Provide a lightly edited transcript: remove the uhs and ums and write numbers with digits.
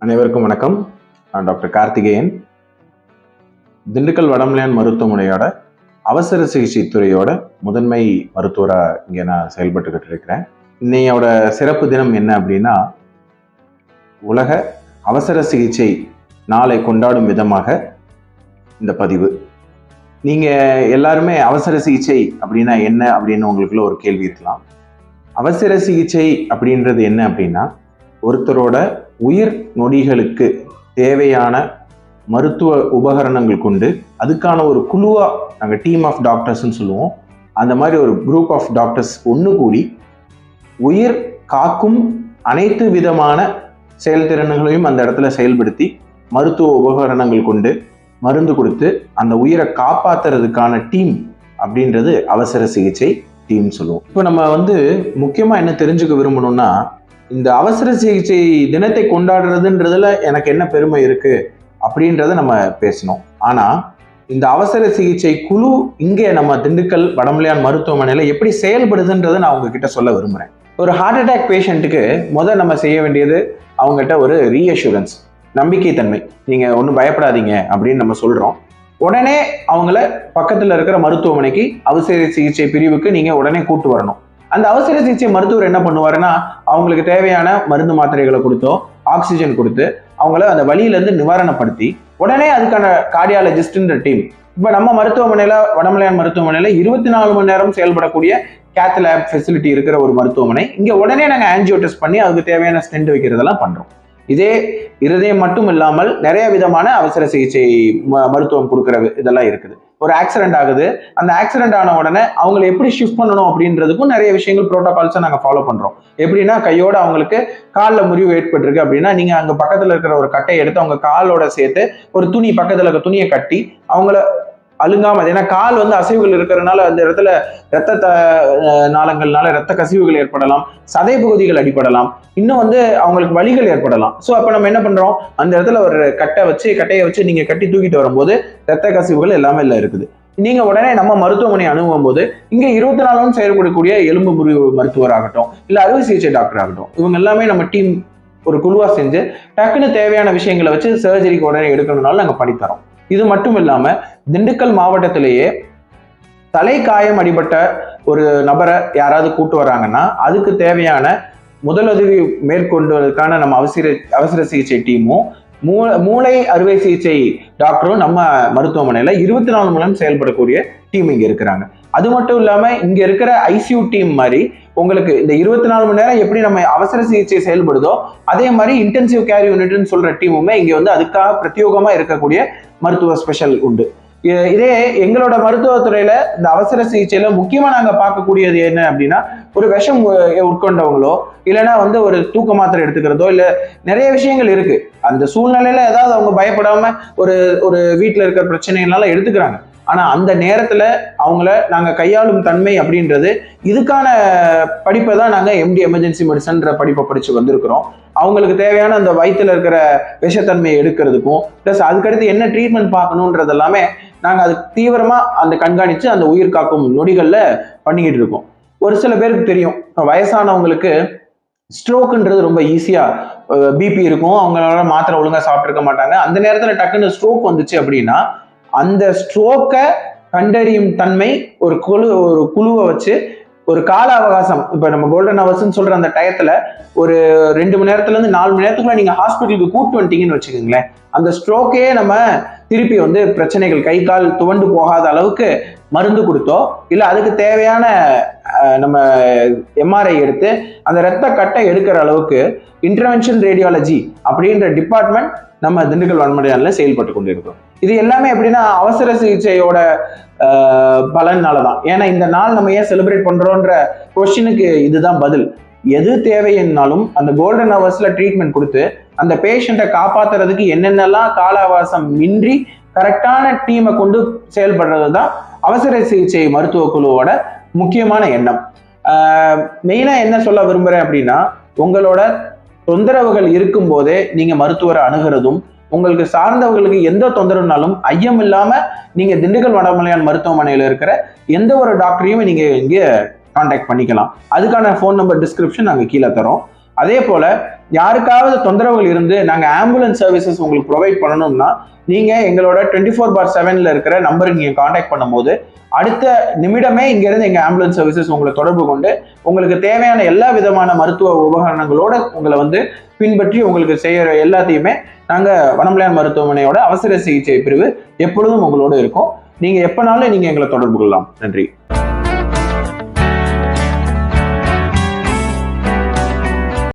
அனைவருக்கும் வணக்கம். நான் டாக்டர் கார்த்திகேயன். திண்டுக்கல் வடமலையான் மருத்துவமனையோட அவசர சிகிச்சை துறையோட முதன்மை மருத்துவராக இங்கே நான் செயல்பட்டுக்கிட்டு இருக்கிறேன். இன்னையோட சிறப்பு தினம் என்ன அப்படின்னா, உலக அவசர சிகிச்சை நாளை கொண்டாடும் விதமாக இந்த பதிவு. நீங்கள் எல்லாருமே அவசர சிகிச்சை அப்படின்னா என்ன அப்படின்னு உங்களுக்குள்ள ஒரு கேள்வி இருக்கலாம். அவசர சிகிச்சை அப்படின்றது என்ன அப்படின்னா, ஒருத்தரோட உயிர் நொடிகளுக்கு தேவையான மருத்துவ உபகரணங்கள் கொண்டு அதுக்கான ஒரு குழுவா நாங்கள் டீம் ஆஃப் டாக்டர்ஸ்ன்னு சொல்லுவோம். அந்த மாதிரி ஒரு குரூப் ஆஃப் டாக்டர்ஸ் ஒன்று கூடி உயிர் காக்கும் அனைத்து விதமான செயல்திறன்களையும் அந்த இடத்துல செயல்படுத்தி மருத்துவ உபகரணங்கள் கொண்டு மருந்து கொடுத்து அந்த உயிரை காப்பாத்துறதுக்கான டீம் அப்படின்றது அவசர சிகிச்சை டீம் சொல்லுவோம். இப்போ நம்ம முக்கியமாக என்ன தெரிஞ்சுக்க விரும்பணும்னா, இந்த அவசர சிகிச்சை தினத்தை கொண்டாடுறதுன்றதுல எனக்கு என்ன பெருமை இருக்கு அப்படின்றத நம்ம பேசணும். ஆனா இந்த அவசர சிகிச்சை குழு இங்கே நம்ம திண்டுக்கல் வடமலையான் மருத்துவமனையில எப்படி செயல்படுதுன்றதை நான் உங்ககிட்ட சொல்ல விரும்புறேன். ஒரு ஹார்ட் அட்டாக் பேஷண்ட்டுக்கு நம்ம செய்ய வேண்டியது அவங்ககிட்ட ஒரு ரீஅஷூரன்ஸ், நம்பிக்கை தன்மை. நீங்க ஒன்றும் பயப்படாதீங்க அப்படின்னு நம்ம சொல்றோம். உடனே அவங்கள பக்கத்துல இருக்கிற மருத்துவமனைக்கு அவசர சிகிச்சை பிரிவுக்கு நீங்க உடனே கூட்டு வரணும். அந்த அவசர சிகிச்சை மருத்துவர் என்ன பண்ணுவாருன்னா, அவங்களுக்கு தேவையான மருந்து மாத்திரைகளை கொடுத்தோ ஆக்சிஜன் கொடுத்து அவங்கள அந்த வலியிலேருந்து நிவாரணப்படுத்தி உடனே அதுக்கான கார்டியாலஜிஸ்ட்ன்ற டீம். இப்போ நம்ம மருத்துவமனையில வடமலையான் மருத்துவமனையில 24 மணி நேரம் செயல்படக்கூடிய கேத் லேப் ஃபெசிலிட்டி இருக்கிற ஒரு மருத்துவமனை. இங்கே உடனே நாங்கள் ஆன்ஜியோ டெஸ்ட் பண்ணி அதுக்கு தேவையான ஸ்டென்ட் வைக்கிறதெல்லாம் பண்றோம். இதே இருதயம் மட்டும் இல்லாமல் நிறைய விதமான அவசர சிகிச்சை மருத்துவம் கொடுக்கற இதெல்லாம் இருக்குது. ஒரு ஆக்சிடென்ட் ஆகுது, அந்த ஆக்சிடென்ட் ஆன உடனே அவங்களை எப்படி ஷிஃப்ட் பண்ணணும் அப்படின்றதுக்கும் நிறைய விஷயங்கள் ப்ரோட்டோகால்ஸை நாங்கள் ஃபாலோ பண்றோம். எப்படின்னா, கையோட அவங்களுக்கு காலில் முறிவு ஏற்பட்டிருக்கு அப்படின்னா நீங்க அங்க பக்கத்துல இருக்கிற ஒரு கட்டையை எடுத்து அவங்க காலோட சேர்த்து ஒரு துணி பக்கத்துல இருக்க துணியை கட்டி அவங்கள அழுங்காம, ஏன்னா கால் அசைவுகள் இருக்கிறதுனால அந்த இடத்துல ரத்த நாளங்கள்னால ரத்த கசிவுகள் ஏற்படலாம், சதை பகுதிகள் அடிபடலாம், இன்னும் அவங்களுக்கு வலிகள் ஏற்படலாம். ஸோ அப்ப நம்ம என்ன பண்றோம், அந்த இடத்துல ஒரு கட்டையை வச்சு நீங்க கட்டி தூக்கிட்டு வரும்போது ரத்த கசிவுகள் எல்லாமே இல்லை இருக்குது. நீங்க உடனே நம்ம மருத்துவமனை அணுகும் போது இங்க 24 செயல்படக்கூடிய எலும்பு முறிவு மருத்துவர் ஆகட்டும், இல்ல அறுவை சிகிச்சை டாக்டர் ஆகட்டும், இவங்க எல்லாமே நம்ம டீம் ஒரு குழுவா செஞ்சு டக்குன்னு தேவையான விஷயங்களை வச்சு சர்ஜரிக்கு உடனே எடுக்கணும்னாலும் நாங்கள் பண்ணித்தரோம். இது மட்டும் இல்லாம திண்டுக்கல் மாவட்டத்திலேயே தலை காயம் அடிபட்ட ஒரு நபரை யாராவது கூட்டு வராங்கன்னா அதுக்கு தேவையான முதலுதவி மேற்கொண்டதுக்கான நம்ம அவசர சிகிச்சை டீமும் மூளை அறுவை சிகிச்சை டாக்டரும் நம்ம மருத்துவமனையில 24 மணி நேரம் செயல்படக்கூடிய டீம் இங்க இருக்கிறாங்க. அது மட்டும் இல்லாம இங்க இருக்கிற ஐசியூ டீம் மாதிரி உங்களுக்கு இந்த 24 மணி நேரம் எப்படி நம்ம அவசர சிகிச்சை செயல்படுதோ அதே மாதிரி இன்டென்சிவ் கேர் யூனிட்னு சொல்ற டீமுமே இங்க அதுக்காக பிரத்யோகமா இருக்கக்கூடிய மருத்துவ ஸ்பெஷல் உண்டு. இதே எங்களோட மருத்துவத்துறையில இந்த அவசர சிகிச்சையில முக்கியமா நாங்க பார்க்கக்கூடியது என்ன அப்படின்னா, ஒரு விஷம் உட்கொண்டவங்களோ இல்லைன்னா ஒரு தூக்க மாத்திரை எடுத்துக்கிறதோ இல்ல நிறைய விஷயங்கள் இருக்கு. அந்த சூழ்நிலையில ஏதாவது அவங்க பயப்படாம ஒரு வீட்டுல இருக்கிற பிரச்சனைகள்னால எடுத்துக்கிறாங்க. ஆனா அந்த நேரத்துல அவங்கள நாங்க கையாளும் தன்மை அப்படின்றது இதுக்கான படிப்பை தான் நாங்க எம்டி எமர்ஜென்சி மெடிசன்ற படிப்பை படிச்சு வந்திருக்கிறோம். அவங்களுக்கு தேவையான அந்த வயிற்றுல இருக்கிற விஷத்தன்மையை எடுக்கிறதுக்கும் பிளஸ் அதுக்கடுத்து என்ன ட்ரீட்மெண்ட் பார்க்கணுன்றது எல்லாமே நாங்க அது தீவிரமா அந்த கண்காணிச்சு அந்த உயிர் காக்கும் நொடிகள்ல பண்ணிக்கிட்டு இருக்கோம். ஒரு சில பேருக்கு தெரியும், வயசானவங்களுக்கு ஸ்ட்ரோக்குன்றது ரொம்ப ஈஸியா பிபி இருக்கும், அவங்களால மாத்திரை ஒழுங்கா சாப்பிட்டுருக்க மாட்டாங்க. அந்த நேரத்துல டக்குன்னு ஸ்ட்ரோக் வந்துச்சு அப்படின்னா அந்த ஸ்ட்ரோக்கை கண்டறியும் தன்மை ஒரு குழுவை வச்சு ஒரு கால அவகாசம், இப்ப நம்ம கோல்டன் ஹவர்ஸ்ன்னு சொல்ற அந்த டயத்துல ஒரு 2 மணி நேரத்துல இருந்து 4 மணி நேரத்துக்குள்ள நீங்க ஹாஸ்பிட்டலுக்கு கூட்டு வந்துட்டீங்கன்னு வச்சுக்கோங்களேன், அந்த ஸ்ட்ரோக்கே நம்ம திருப்பி பிரச்சனைகள் கை கால் துவண்டு போகாத அளவுக்கு மருந்து கொடுத்தோ இல்ல அதுக்கு தேவையான நம்ம எம்ஆர்ஐ எடுத்து அந்த ரத்த கட்டை எடுக்கிற அளவுக்கு இன்டர்வென்ஷன் ரேடியாலஜி அப்படின்ற டிபார்ட்மெண்ட் நம்ம திண்டுக்கல் வடமலையான்ல செயல்பட்டு கொண்டு இருக்கோம். இது எல்லாமே எப்படின்னா அவசர சிகிச்சையோட பலனாலதான். ஏன்னா இந்த நாள் நம்ம ஏன் செலிப்ரேட் பண்றோன்ற கொஸ்டினுக்கு இதுதான் பதில். எது தேவைன்னாலும் அந்த கோல்டன் ஹவர்ஸ்ல ட்ரீட்மெண்ட் கொடுத்து அந்த பேஷண்ட்டை காப்பாத்துறதுக்கு என்னென்னலாம் கால அவகாசம் இன்றி கரெக்டான டீமை கொண்டு செயல்படுறது தான் அவசர சிகிச்சை மருத்துவ குழுவோட முக்கியமான எண்ணம். மெயினா என்ன சொல்ல விரும்புறேன் அப்படின்னா, உங்களோட தொந்தரவுகள் இருக்கும் போதே நீங்க மருத்துவரை அணுகிறதும், உங்களுக்கு சார்ந்தவர்களுக்கு எந்த தொந்தரவுனாலும் ஐயம் இல்லாம நீங்க திண்டுக்கல் வடமலையான் மருத்துவமனையில இருக்கிற எந்த ஒரு டாக்டரையும் நீங்க இங்க கான்டாக்ட் பண்ணிக்கலாம். அதுக்கான ஃபோன் நம்பர் டிஸ்கிரிப்ஷன் நாங்கள் கீழே தரோம். அதே போல யாருக்காவது தொந்தரவுகள் இருந்து நாங்கள் ஆம்புலன்ஸ் சர்வீசஸ் உங்களுக்கு ப்ரொவைட் பண்ணணும்னா நீங்கள் எங்களோட 24/7 இருக்கிற நம்பருக்கு நீங்கள் காண்டாக்ட் பண்ணும்போது அடுத்த நிமிடமே இங்கேருந்து எங்கள் ஆம்புலன்ஸ் சர்வீசஸ் உங்களை தொடர்பு கொண்டு உங்களுக்கு தேவையான எல்லா விதமான மருத்துவ உபகரணங்களோட உங்களை பின்பற்றி உங்களுக்கு செய்கிற எல்லாத்தையுமே நாங்கள் வடமலையான் மருத்துவமனையோட அவசர சிகிச்சை பிரிவு எப்பொழுதும் உங்களோட இருக்கோம். நீங்கள் எப்போனாலும் நீங்கள் எங்களை தொடர்பு கொள்ளலாம். நன்றி.